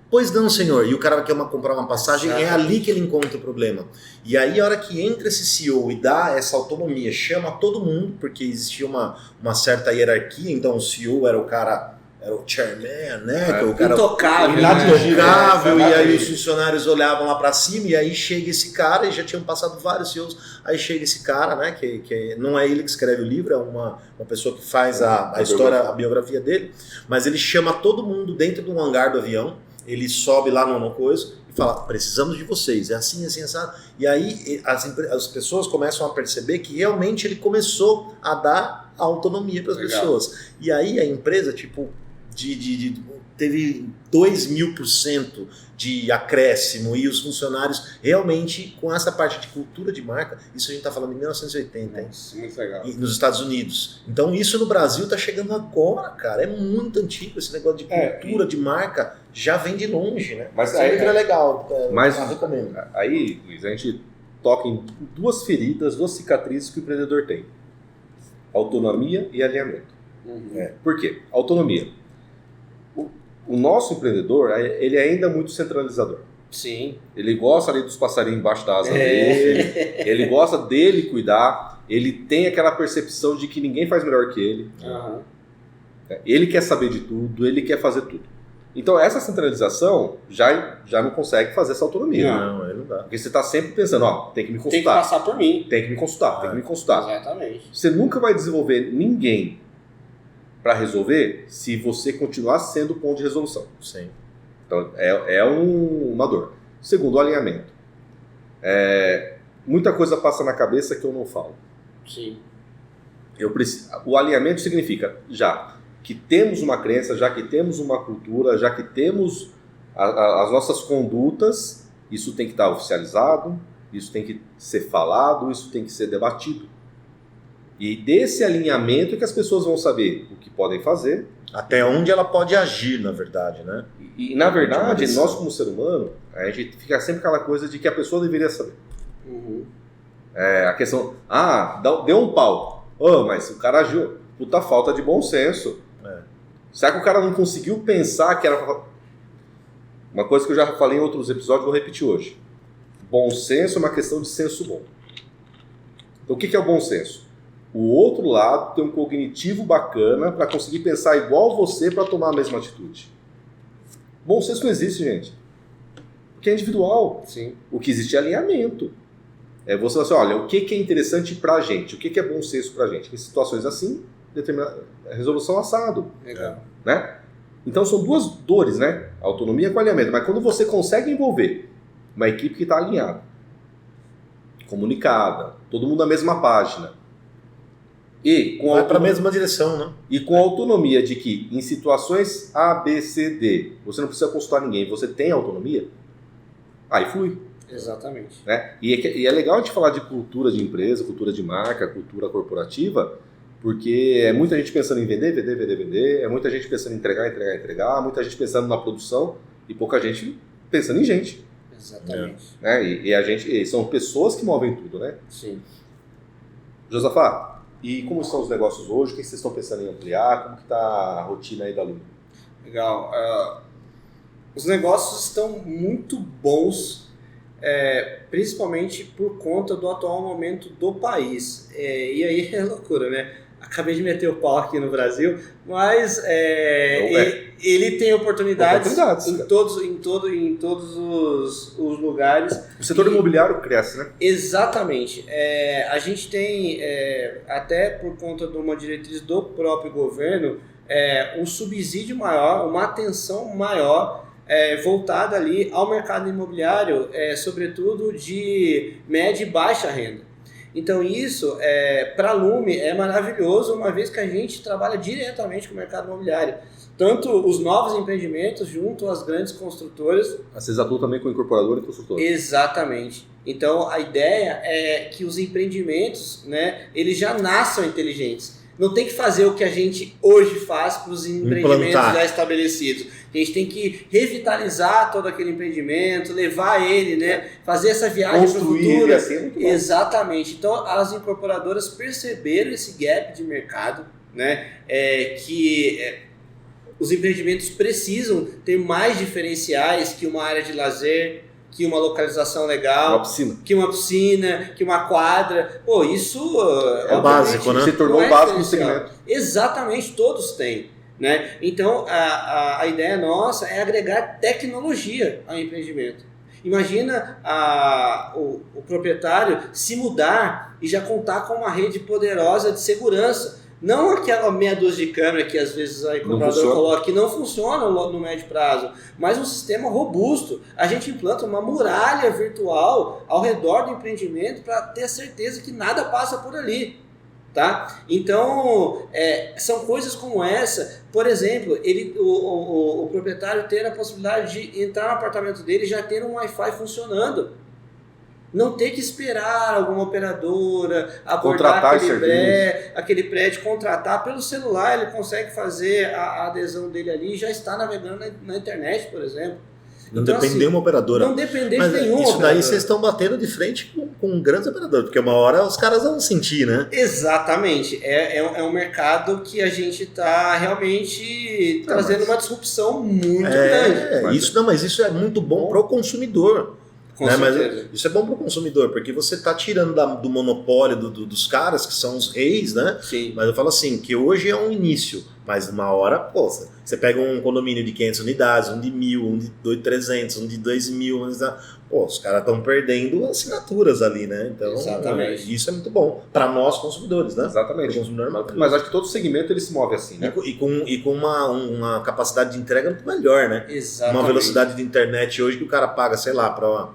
Pois não, senhor. E o cara quer comprar uma passagem, é ali que ele encontra o problema. E aí, a hora que entra esse CEO e dá essa autonomia, chama todo mundo, porque existia uma certa hierarquia, então o CEO era o cara, era o chairman, né? Que é o cara intocável, intocável, e aí os funcionários olhavam lá pra cima, e aí chega esse cara, e já tinham passado vários CEOs, aí chega esse cara, né? Que não é ele que escreve o livro, é uma pessoa que faz a história, a biografia dele, mas ele chama todo mundo dentro de um hangar do avião, ele sobe lá no coisa e fala, precisamos de vocês, é assim, assim, assim. E aí as pessoas começam a perceber que realmente ele começou a dar autonomia para as pessoas. E aí a empresa, tipo, teve 2000% de acréscimo, e os funcionários realmente, com essa parte de cultura de marca, isso a gente está falando em 1980, hein? Muito legal. Nos Estados Unidos. Então isso no Brasil está chegando agora, cara. É muito antigo esse negócio de cultura, de marca, já vem de longe, né? Mas esse livro é legal, mas eu recomendo. Aí, Luiz, a gente toca em duas feridas, duas cicatrizes que o empreendedor tem: autonomia e alinhamento. Por quê? Autonomia. O nosso empreendedor, ele é ainda muito centralizador. Sim. Ele gosta ali dos passarinhos embaixo da asa dele, ele gosta dele cuidar, ele tem aquela percepção de que ninguém faz melhor que ele. Uhum. Ele quer saber de tudo, ele quer fazer tudo. Então essa centralização já não consegue fazer essa autonomia. Não, ele não dá. Porque você está sempre pensando, tem que me consultar. Tem que passar por mim. Tem que me consultar, tem que me consultar. Exatamente. Você nunca vai desenvolver ninguém para resolver se você continuar sendo o ponto de resolução. Sim. Então é uma dor. Segundo, o alinhamento. Muita coisa passa na cabeça que eu não falo. Sim. O alinhamento significa já que temos uma crença, já que temos uma cultura, já que temos as nossas condutas, isso tem que estar oficializado, isso tem que ser falado, isso tem que ser debatido. E desse alinhamento que as pessoas vão saber o que podem fazer. Até onde ela pode agir, na verdade, né? E na verdade, nós como ser humano, a gente fica sempre aquela coisa de que a pessoa deveria saber. Uhum. A questão, deu um pau. Mas o cara agiu. Puta falta de bom senso. Será que o cara não conseguiu pensar que era... Uma coisa que eu já falei em outros episódios, vou repetir hoje. Bom senso é uma questão de senso bom. Então o que é o bom senso? O outro lado tem um cognitivo bacana para conseguir pensar igual você para tomar a mesma atitude. Bom senso não existe, gente. Porque é individual. Sim. O que existe é alinhamento. Você fala assim, olha, o que é interessante para a gente? O que é bom senso para a gente? Em situações assim, determinada resolução assado. Legal. Né? Então são duas dores, né? Autonomia com alinhamento. Mas quando você consegue envolver uma equipe que está alinhada, comunicada, todo mundo na mesma página, E com vai para a mesma direção, né? E com a autonomia de que em situações A, B, C, D, você não precisa consultar ninguém, você tem autonomia, aí flui. Exatamente. Né? E é legal a gente falar de cultura de empresa, cultura de marca, cultura corporativa, porque é muita gente pensando em vender, é muita gente pensando em entregar, muita gente pensando na produção e pouca gente pensando em gente. Exatamente. Né? E são pessoas que movem tudo, né? Sim. Josafá, e como estão os negócios hoje? O que vocês estão pensando em ampliar? Como que está a rotina aí da Lume? Legal. Os negócios estão muito bons, principalmente por conta do atual momento do país. E aí é loucura, né? Acabei de meter o pau aqui no Brasil, mas ele tem oportunidades em todos os lugares. O setor imobiliário cresce, né? Exatamente. A gente tem, até por conta de uma diretriz do próprio governo, um subsídio maior, uma atenção maior voltada ali ao mercado imobiliário, sobretudo de média e baixa renda. Então isso, para a Lume, é maravilhoso, uma vez que a gente trabalha diretamente com o mercado imobiliário. Tanto os novos empreendimentos junto às grandes construtoras. Vocês atuam também com incorporador e construtor. Exatamente. Então a ideia é que os empreendimentos, né, eles já nasçam inteligentes. Não tem que fazer o que a gente hoje faz para os empreendimentos já estabelecidos. A gente tem que revitalizar todo aquele empreendimento, levar ele, né, fazer essa viagem para o futuro. Assim, exatamente. Então as incorporadoras perceberam esse gap de mercado, né, os empreendimentos precisam ter mais diferenciais que uma área de lazer, que uma localização legal, que uma piscina, que uma quadra. Pô, isso é básico, né? Se tornou básico no segmento. Exatamente, todos têm. Né? Então, a ideia nossa é agregar tecnologia ao empreendimento. Imagina o proprietário se mudar e já contar com uma rede poderosa de segurança. Não aquela meia dúzia de câmera que às vezes a incorporadora coloca que não funciona no médio prazo, mas um sistema robusto. A gente implanta uma muralha virtual ao redor do empreendimento para ter certeza que nada passa por ali. Tá? Então, são coisas como essa. Por exemplo, o proprietário ter a possibilidade de entrar no apartamento dele e já ter um Wi-Fi funcionando. Não ter que esperar alguma operadora abordar aquele prédio, contratar pelo celular, ele consegue fazer a adesão dele ali e já está navegando na internet, por exemplo. Não então, depender de uma operadora. Não depender de nenhuma Isso daí vocês estão batendo de frente com grandes operadores, porque uma hora os caras vão sentir, né? Exatamente. É um mercado que a gente está realmente trazendo uma disrupção muito grande. Mas isso é muito bom para o consumidor. Com certeza. Mas isso é bom para o consumidor, porque você está tirando do monopólio dos caras, que são os reis, né? Sim. Mas eu falo assim, que hoje é um início, mas uma hora, pô, você pega um condomínio de 500 unidades, um de 1.000, um de 300, um de 2.000, pô, os caras estão perdendo assinaturas ali, né? Então, isso é muito bom para nós consumidores, né? Exatamente. Mas acho que todo segmento ele se move assim, né? E com uma capacidade de entrega muito melhor, né? Exatamente. Uma velocidade de internet hoje que o cara paga, sei lá,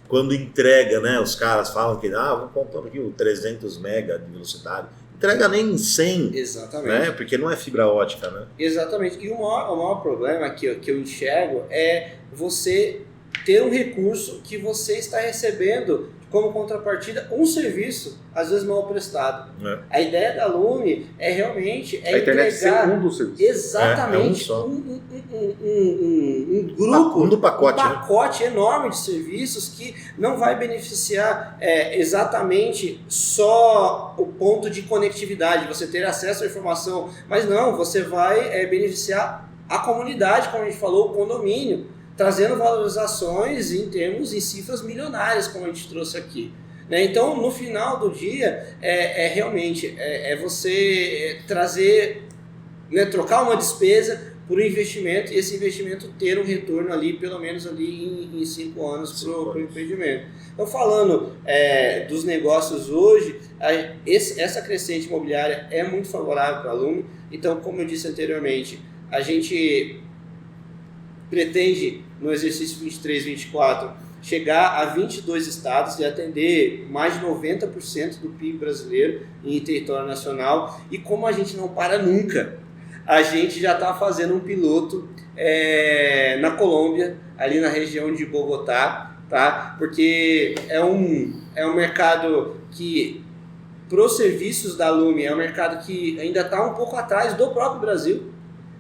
quando entrega, né? Os caras falam que vamos comprar aqui o 300 mega de velocidade. Entrega nem 100. Exatamente. Né? Porque não é fibra ótica, né? Exatamente. E o maior problema que eu enxergo é você ter um recurso que você está recebendo como contrapartida um serviço, às vezes mal prestado. A ideia da Lume é realmente a internet entregar ser um dos serviços. Exatamente. Um grupo, do pacote, um pacote enorme de serviços que não vai beneficiar exatamente só o ponto de conectividade, você ter acesso à informação, mas não, você vai beneficiar a comunidade, como a gente falou, o condomínio, trazendo valorizações em cifras milionárias, como a gente trouxe aqui. Né? Então, no final do dia, realmente você trazer, né, trocar uma despesa por um investimento e esse investimento ter um retorno ali, pelo menos ali em 5 anos para o empreendimento. Então, falando dos negócios hoje, essa crescente imobiliária é muito favorável para a Lume. Então, como eu disse anteriormente, a gente pretende, no exercício 23, 24, chegar a 22 estados e atender mais de 90% do PIB brasileiro em território nacional. E como a gente não para nunca, a gente já está fazendo um piloto na Colômbia, ali na região de Bogotá, tá? Porque é um mercado que, para os serviços da Lume, é um mercado que ainda está um pouco atrás do próprio Brasil,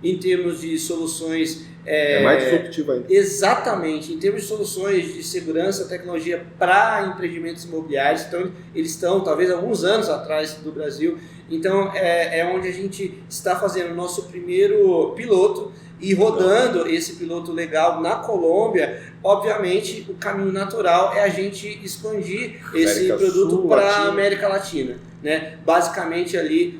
em termos de soluções... É mais disruptivo ainda. Exatamente, em termos de soluções de segurança, tecnologia para empreendimentos imobiliários, então eles estão talvez alguns anos atrás do Brasil. Então é onde a gente está fazendo o nosso primeiro piloto e rodando esse piloto legal na Colômbia. Obviamente o caminho natural é a gente expandir esse produto para a América Latina, né? Basicamente ali,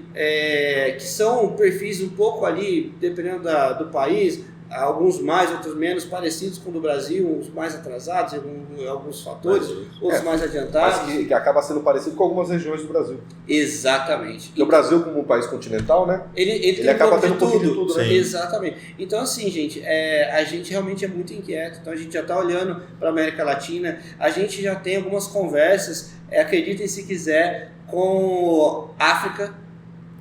que são perfis um pouco ali, dependendo do país, alguns mais, outros menos, parecidos com o do Brasil, uns mais atrasados em alguns fatores, outros mais adiantados. Mas que acaba sendo parecido com algumas regiões do Brasil. Exatamente. Porque o Brasil, como um país continental, né? Ele acaba tendo um pouquinho de tudo, né? Exatamente. Então, assim, gente, a gente realmente é muito inquieto. Então, a gente já está olhando para a América Latina. A gente já tem algumas conversas, acreditem se quiser, com África.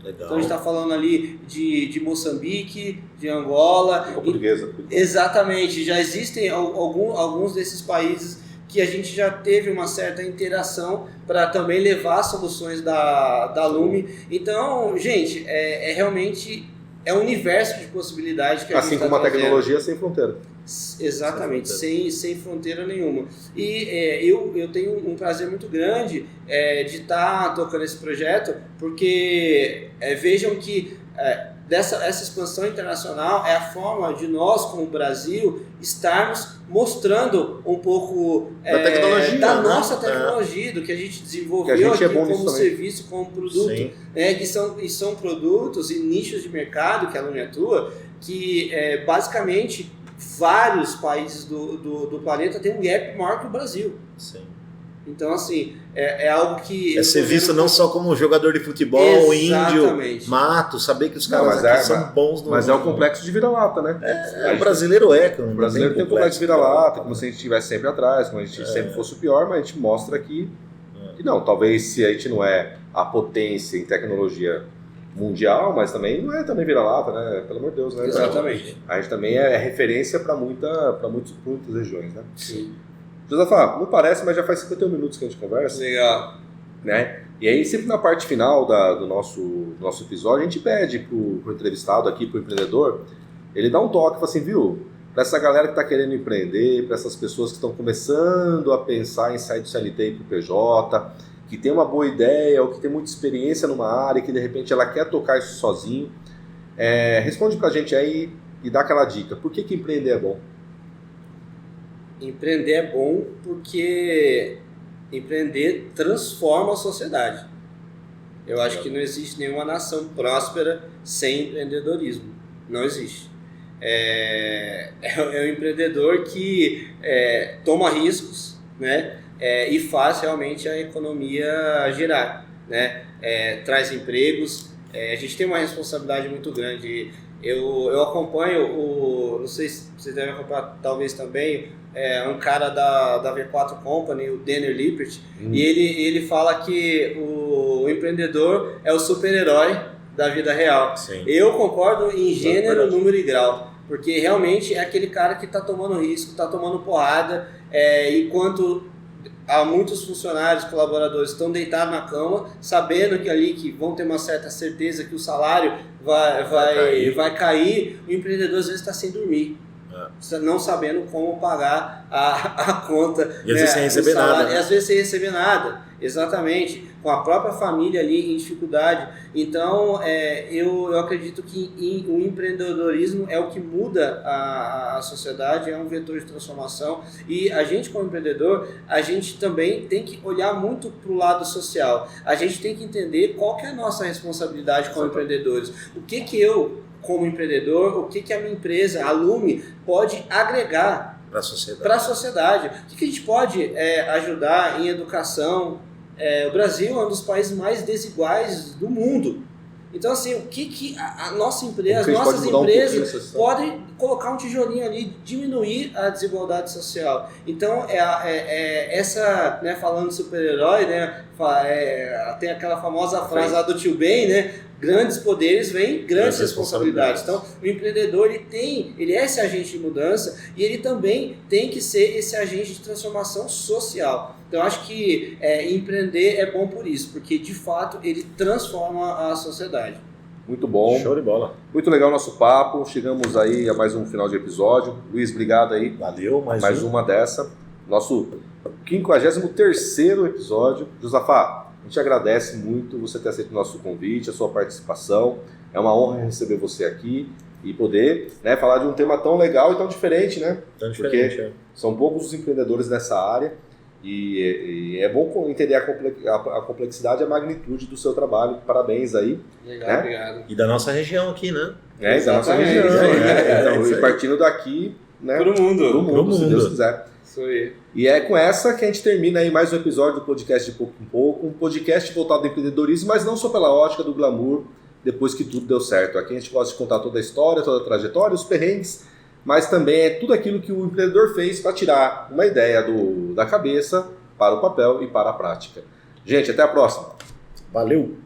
Legal. Então a gente está falando ali de Moçambique, de Angola. Portuguesa. Exatamente, já existem alguns desses países que a gente já teve uma certa interação para também levar soluções da Lume. Então, gente, realmente um universo de possibilidades que a gente está trazendo. Assim como a tecnologia sem fronteira. Exatamente, sem fronteira nenhuma. E eu tenho um prazer muito grande de estar tocando esse projeto, porque vejam que essa expansão internacional é a forma de nós, como Brasil, estarmos mostrando um pouco da nossa tecnologia, do que a gente desenvolveu que a gente aqui como também. Serviço, como produto, que são produtos e nichos de mercado que a Lume atua, que basicamente vários países do planeta têm um gap maior que o Brasil. Sim. Então, assim, é algo que... É ser visto não só como jogador de futebol, índio, mato, saber que os caras aqui são bons no... Mas é o complexo de vira-lata, né? O brasileiro O brasileiro tem o complexo de vira-lata, como se a gente estivesse sempre atrás, como a gente sempre fosse o pior, mas a gente mostra aqui que não, talvez se a gente não é a potência em tecnologia mundial, mas também não é também vira-lata, né? Pelo amor de Deus, né? Exatamente. A gente também é referência para muitas regiões, né? Sim. Josafá, não parece, mas já faz 51 minutos que a gente conversa. Legal. Né? E aí, sempre na parte final do nosso episódio, a gente pede pro entrevistado aqui, pro empreendedor, ele dá um toque, fala assim, viu? Para essa galera que está querendo empreender, para essas pessoas que estão começando a pensar em sair do CLT e pro PJ, que tem uma boa ideia ou que tem muita experiência numa área e que de repente ela quer tocar isso sozinho, responde pra gente aí e dá aquela dica. Por que empreender é bom? Empreender é bom porque empreender transforma a sociedade. Eu acho que não existe nenhuma nação próspera sem empreendedorismo. Não existe. É um empreendedor que toma riscos, né? E faz realmente a economia girar, né? Traz empregos. A gente tem uma responsabilidade muito grande. Eu acompanho não sei se vocês devem acompanhar talvez também, um cara da V4 Company, o Denner Lippert, e ele fala que o empreendedor é o super-herói da vida real. Sim. Eu concordo em gênero, número e grau, porque realmente é aquele cara que está tomando risco, está tomando porrada, enquanto há muitos funcionários, colaboradores estão deitados na cama, sabendo que vão ter uma certa certeza que o salário vai cair, o empreendedor às vezes está sem dormir. Não sabendo como pagar a conta. E às vezes sem receber nada. E às vezes sem receber nada, exatamente. Com a própria família ali em dificuldade. Então, eu acredito que o empreendedorismo é o que muda a sociedade, é um vetor de transformação. E a gente, como empreendedor, a gente também tem que olhar muito para o lado social. A gente tem que entender qual que é a nossa responsabilidade como empreendedores. O que eu, como empreendedor, o que a minha empresa, a Lume, pode agregar para a sociedade. O que a gente pode ajudar em educação. O Brasil é um dos países mais desiguais do mundo. Então, assim, o que a nossa empresa, as Como que a gente nossas pode mudar um pouquinho empresas essa situação? podem colocar um tijolinho ali, diminuir a desigualdade social. Então, essa, né, falando de super-herói, né, tem aquela famosa frase lá do Tio Ben, né? Grandes poderes vêm grandes responsabilidades. Então, o empreendedor ele é esse agente de mudança e ele também tem que ser esse agente de transformação social. Então, eu acho que empreender é bom por isso, porque de fato ele transforma a sociedade. Muito bom. Show de bola. Muito legal o nosso papo. Chegamos aí a mais um final de episódio. Luiz, obrigado aí. Valeu, Mais uma dessa. Nosso 53º episódio. Josafá, a gente agradece muito você ter aceito o nosso convite, a sua participação. É uma honra receber você aqui e poder, né, falar de um tema tão legal e tão diferente, né? Tão diferente, porque são poucos os empreendedores nessa área e é bom entender a complexidade e a magnitude do seu trabalho. Parabéns aí. Legal, né? Obrigado. E da nossa região aqui, né? Da nossa Exatamente. região. Então, e partindo daqui, né? Pro mundo. Pro mundo, se Deus quiser. Isso aí. E é com essa que a gente termina aí mais um episódio do podcast de Pouco em Pouco, um podcast voltado ao empreendedorismo, mas não só pela ótica do glamour, depois que tudo deu certo. Aqui a gente gosta de contar toda a história, toda a trajetória, os perrengues, mas também é tudo aquilo que o empreendedor fez para tirar uma ideia da cabeça para o papel e para a prática. Gente, até a próxima. Valeu!